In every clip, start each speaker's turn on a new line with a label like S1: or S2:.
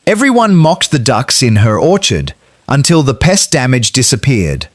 S1: Everyone mocked the ducks in her orchard until the pest damage disappeared.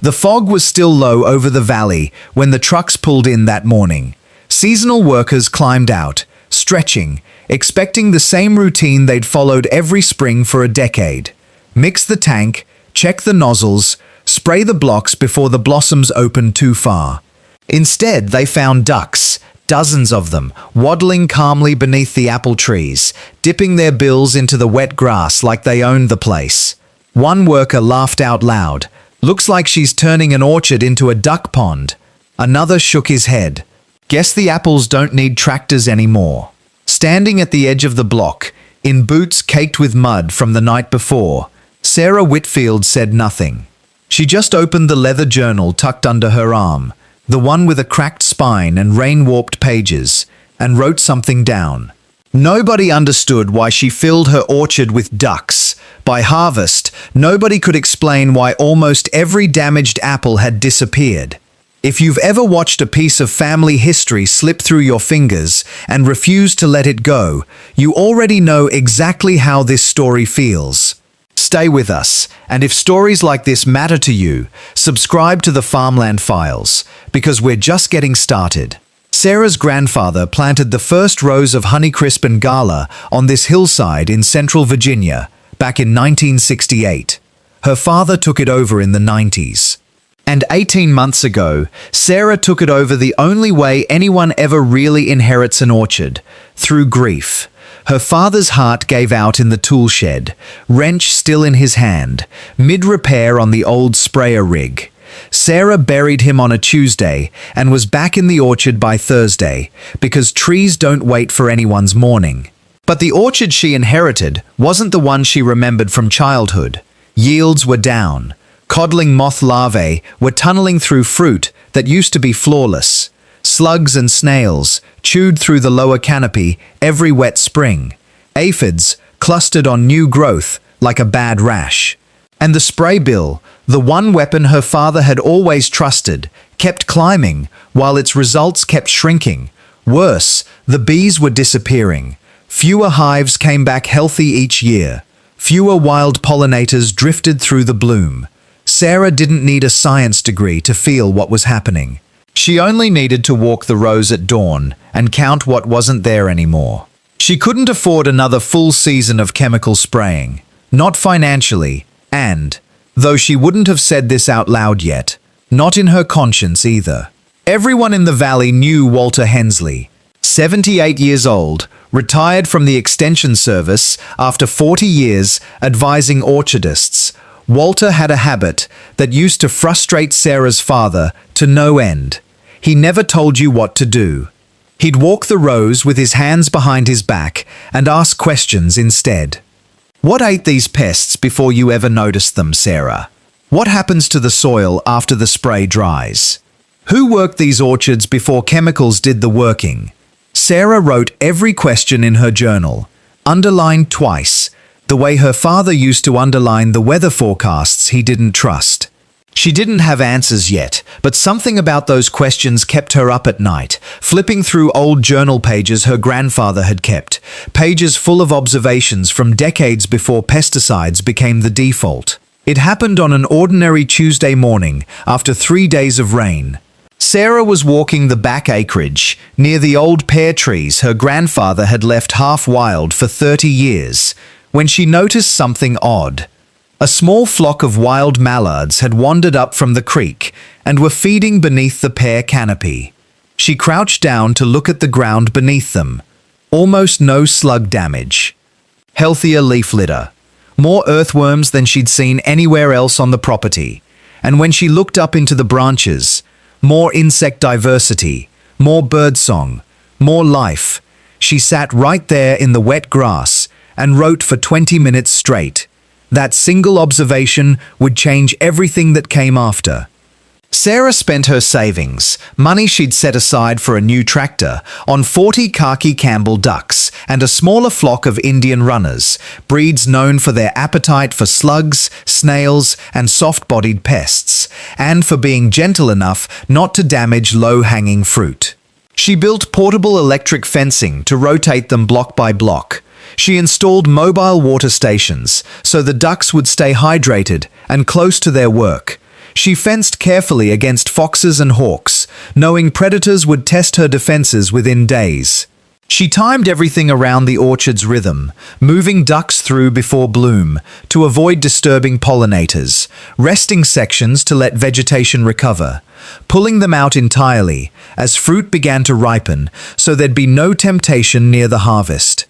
S1: The fog was still low over the valley when the trucks pulled in that morning. Seasonal workers climbed out, stretching, expecting the same routine they'd followed every spring for a decade. Mix the tank, check the nozzles, spray the blocks before the blossoms opened too far. Instead, they found ducks, dozens of them, waddling calmly beneath the apple trees, dipping their bills into the wet grass like they owned the place. One worker laughed out loud. "Looks like she's turning an orchard into a duck pond." Another shook his head. "Guess the apples don't need tractors anymore." Standing at the edge of the block, in boots caked with mud from the night before, Sarah Whitfield said nothing. She just opened the leather journal tucked under her arm, the one with a cracked spine and rain-warped pages, and wrote something down. Nobody understood why she filled her orchard with ducks. By harvest, nobody could explain why almost every damaged apple had disappeared. If you've ever watched a piece of family history slip through your fingers and refused to let it go, you already know exactly how this story feels. Stay with us, and if stories like this matter to you, subscribe to the Farmland Files, because we're just getting started. Sarah's grandfather planted the first rows of Honeycrisp and Gala on this hillside in central Virginia back in 1968. Her father took it over in the 90s. And 18 months ago, Sarah took it over the only way anyone ever really inherits an orchard, through grief. Her father's heart gave out in the tool shed, wrench still in his hand, mid-repair on the old sprayer rig. Sarah buried him on a Tuesday and was back in the orchard by Thursday, because trees don't wait for anyone's mourning. But the orchard she inherited wasn't the one she remembered from childhood. Yields were down. Codling moth larvae were tunneling through fruit that used to be flawless. Slugs and snails chewed through the lower canopy every wet spring. Aphids clustered on new growth like a bad rash. And the spray bill, the one weapon her father had always trusted, kept climbing while its results kept shrinking. Worse, the bees were disappearing. Fewer hives came back healthy each year. Fewer wild pollinators drifted through the bloom. Sarah didn't need a science degree to feel what was happening. She only needed to walk the rows at dawn and count what wasn't there anymore. She couldn't afford another full season of chemical spraying, not financially, and, though she wouldn't have said this out loud yet, not in her conscience either. Everyone in the valley knew Walter Hensley, 78 years old, retired from the Extension Service after 40 years advising orchardists. Walter had a habit that used to frustrate Sarah's father to no end. He never told you what to do. He'd walk the rows with his hands behind his back and ask questions instead. What ate these pests before you ever noticed them, Sarah? What happens to the soil after the spray dries? Who worked these orchards before chemicals did the working? Sarah wrote every question in her journal, underlined twice, the way her father used to underline the weather forecasts he didn't trust. She didn't have answers yet, but something about those questions kept her up at night, flipping through old journal pages her grandfather had kept, pages full of observations from decades before pesticides became the default. It happened on an ordinary Tuesday morning, after 3 days of rain. Sarah was walking the back acreage, near the old pear trees her grandfather had left half wild for 30 years, when she noticed something odd. A small flock of wild mallards had wandered up from the creek and were feeding beneath the pear canopy. She crouched down to look at the ground beneath them. Almost no slug damage. Healthier leaf litter. More earthworms than she'd seen anywhere else on the property. And when she looked up into the branches, more insect diversity, more birdsong, more life. She sat right there in the wet grass and wrote for 20 minutes straight. That single observation would change everything that came after. Sarah spent her savings, money she'd set aside for a new tractor, on 40 Khaki Campbell ducks and a smaller flock of Indian runners, breeds known for their appetite for slugs, snails, and soft-bodied pests, and for being gentle enough not to damage low-hanging fruit. She built portable electric fencing to rotate them block by block, She installed mobile water stations so the ducks would stay hydrated and close to their work. She fenced carefully against foxes and hawks, knowing predators would test her defenses within days. She timed everything around the orchard's rhythm, moving ducks through before bloom to avoid disturbing pollinators, resting sections to let vegetation recover, pulling them out entirely as fruit began to ripen so there'd be no temptation near the harvest.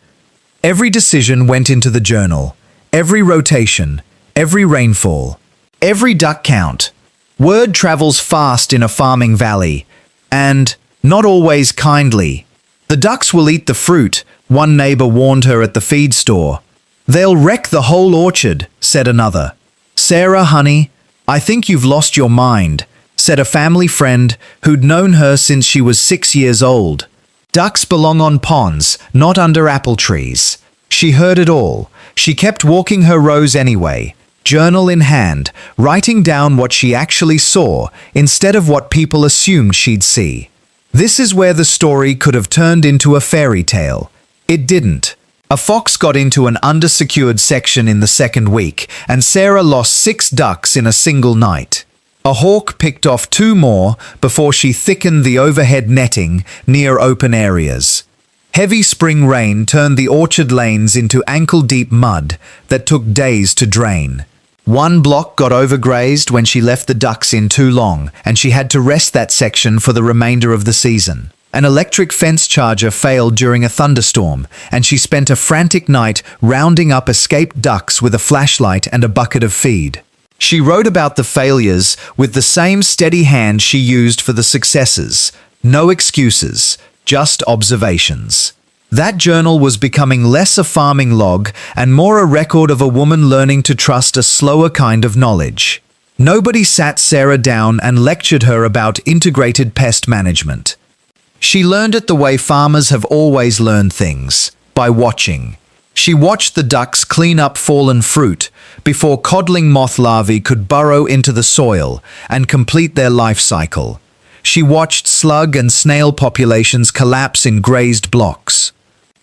S1: Every decision went into the journal, every rotation, every rainfall, every duck count. Word travels fast in a farming valley, and not always kindly. The ducks will eat the fruit, one neighbor warned her at the feed store. They'll wreck the whole orchard, said another. Sarah, honey, I think you've lost your mind, said a family friend who'd known her since she was 6 years old. Ducks belong on ponds, not under apple trees. She heard it all. She kept walking her rows anyway, journal in hand, writing down what she actually saw instead of what people assumed she'd see. This is where the story could have turned into a fairy tale. It didn't. A fox got into an undersecured section in the second week, and Sarah lost 6 ducks in a single night. A hawk picked off 2 more before she thickened the overhead netting near open areas. Heavy spring rain turned the orchard lanes into ankle-deep mud that took days to drain. One block got overgrazed when she left the ducks in too long, and she had to rest that section for the remainder of the season. An electric fence charger failed during a thunderstorm, and she spent a frantic night rounding up escaped ducks with a flashlight and a bucket of feed. She wrote about the failures with the same steady hand she used for the successes. No excuses, just observations. That journal was becoming less a farming log and more a record of a woman learning to trust a slower kind of knowledge. Nobody sat Sarah down and lectured her about integrated pest management. She learned it the way farmers have always learned things, by watching. She watched the ducks clean up fallen fruit before codling moth larvae could burrow into the soil and complete their life cycle. She watched slug and snail populations collapse in grazed blocks.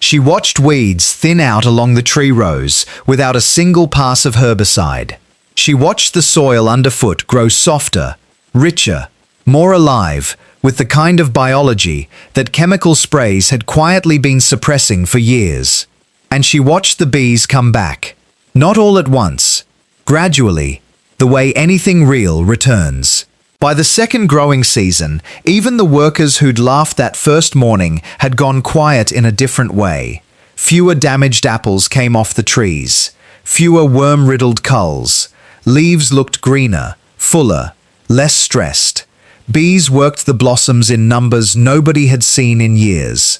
S1: She watched weeds thin out along the tree rows without a single pass of herbicide. She watched the soil underfoot grow softer, richer, more alive, with the kind of biology that chemical sprays had quietly been suppressing for years. And she watched the bees come back. Not all at once, gradually, the way anything real returns. By the second growing season, even the workers who'd laughed that first morning had gone quiet in a different way. Fewer damaged apples came off the trees. Fewer worm-riddled culls. Leaves looked greener, fuller, less stressed. Bees worked the blossoms in numbers nobody had seen in years.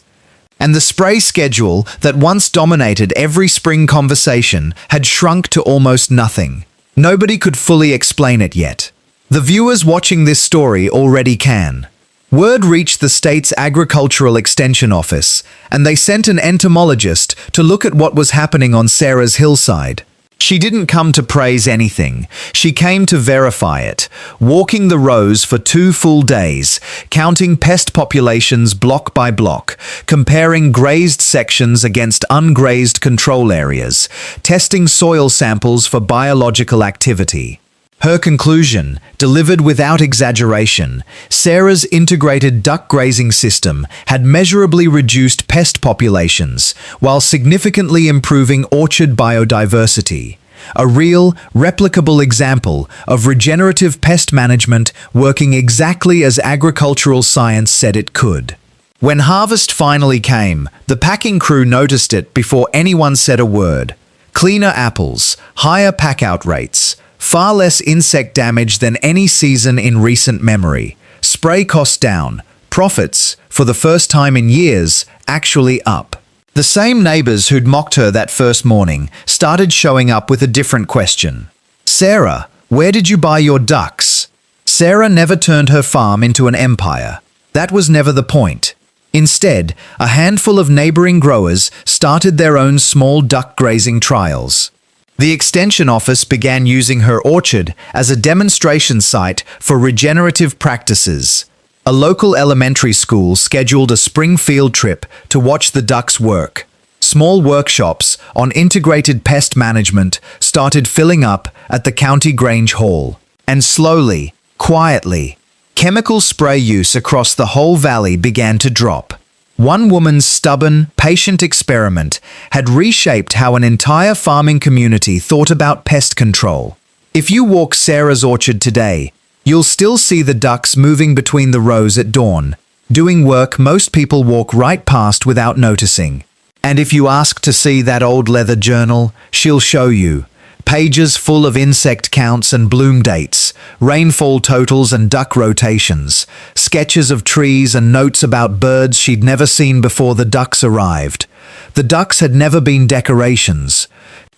S1: And the spray schedule that once dominated every spring conversation had shrunk to almost nothing. Nobody could fully explain it yet. The viewers watching this story already can. Word reached the state's Agricultural Extension Office, and they sent an entomologist to look at what was happening on Sarah's hillside. She didn't come to praise anything. She came to verify it, walking the rows for 2 full days, counting pest populations block by block, comparing grazed sections against ungrazed control areas, testing soil samples for biological activity. Her conclusion, delivered without exaggeration, Sarah's integrated duck grazing system had measurably reduced pest populations while significantly improving orchard biodiversity. A real, replicable example of regenerative pest management working exactly as agricultural science said it could. When harvest finally came, the packing crew noticed it before anyone said a word. Cleaner apples, higher pack-out rates, far less insect damage than any season in recent memory. Spray costs down. Profits, for the first time in years, actually up. The same neighbors who'd mocked her that first morning started showing up with a different question. Sarah, where did you buy your ducks? Sarah never turned her farm into an empire. That was never the point. Instead, a handful of neighboring growers started their own small duck grazing trials. The Extension Office began using her orchard as a demonstration site for regenerative practices. A local elementary school scheduled a spring field trip to watch the ducks work. Small workshops on integrated pest management started filling up at the County Grange Hall. And slowly, quietly, chemical spray use across the whole valley began to drop. One woman's stubborn, patient experiment had reshaped how an entire farming community thought about pest control. If you walk Sarah's orchard today, you'll still see the ducks moving between the rows at dawn, doing work most people walk right past without noticing. And if you ask to see that old leather journal, she'll show you. Pages full of insect counts and bloom dates, rainfall totals and duck rotations, sketches of trees and notes about birds she'd never seen before the ducks arrived. The ducks had never been decorations.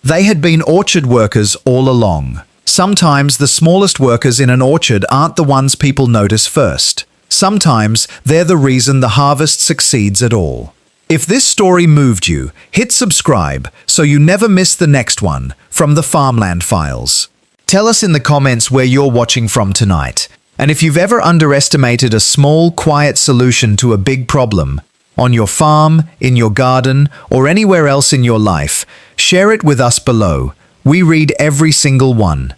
S1: They had been orchard workers all along. Sometimes the smallest workers in an orchard aren't the ones people notice first. Sometimes they're the reason the harvest succeeds at all. If this story moved you, hit subscribe so you never miss the next one from the Farmland Files. Tell us in the comments where you're watching from tonight. And if you've ever underestimated a small, quiet solution to a big problem, on your farm, in your garden, or anywhere else in your life, share it with us below. We read every single one.